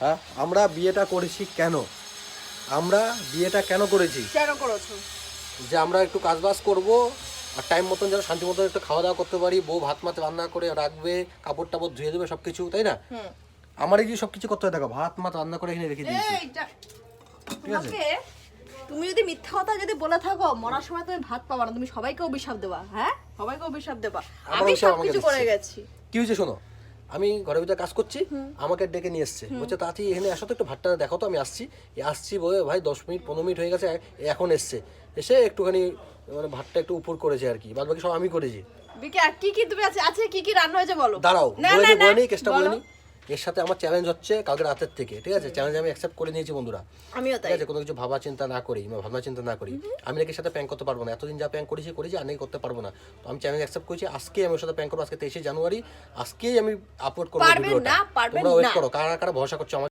হ্যাঁ, আমরা বিয়েটা করেছি কেন? আমরা বিয়েটা কেন করেছি? কেন করেছো? যে আমরা একটু কাজবাজ করব, আর টাইম মতন যেন শান্তি মতন একটু খাওয়া দাওয়া করতে পারি, বউ ভাত মাছ রান্না করে রাখবে, কাপড় টাপড় ধুয়ে দেবে, সব কিছু, তাই না? আমারই যে সব কিছু করতে হয়, দেখো ভাত মাছ রান্না করে এখানে রেখে দিয়েছি, ঠিক আছে? তোমাকে তুমি যদি মিথ্যা কথা যদি বলে থাকো, মরার সময় তুমি ভাত পাবা না, তুমি সবাইকে অভিশাপ দেবা। হ্যাঁ, সবাইকে অভিশাপ দেবা। আমার আমি অভিশাপ সব আমাকে কিছু করে দিচ্ছে। গেছি। কি হয়েছে শোনো, আমি ঘরের ভিতরে কাজ করছি, আমাকে ডেকে নিয়ে এসছে, বলছে তাড়াতাড়ি এখানে আসো তো, একটু ভাতটা দেখো তো। আমি আসছি বলে ভাই 10 মিনিট 15 মিনিট হয়ে গেছে, এখন এসে একটুখানি মানে ভাতটা একটু উপর করেছে আর কি, বাদ বাকি সব আমি করেছি। বিকে আর কি কি তুমি আছে কি কি রান্না হয়েছে বলো। দাঁড়াও, না বলে না নিই, না, বলে নিই, কেসটা বলে বলো। নিই। এর সাথে আমার চ্যালেঞ্জ হচ্ছে কালকে রাতের থেকে, ঠিক আছে? চ্যালেঞ্জ আমি অ্যাকসেপ্ট করে নিয়েছি বন্ধুরা, আমিও ঠিক তাই। আছে? কোনো কিছু ভাবা চিন্তা না করি, ভাবনা চিন্তা না করি, আমি নাকি সাথে প্র্যাঙ্ক করতে পারবো না। এতদিন যা প্র্যাঙ্ক করেছি আর নাকি করতে পারবো না। তো আমি চ্যালেঞ্জ অ্যাকসেপ্ট করেছি, আজকেই আমি ওর সাথে প্র্যাঙ্ক করবো। আজকে 23শে জানুয়ারি, আজকেই আমি আপলোড করবো পারবেন ভিডিওটা। না, পারবেন তোমরা ওয়েট না। করো, কারা কারা ভরসা করছো আমার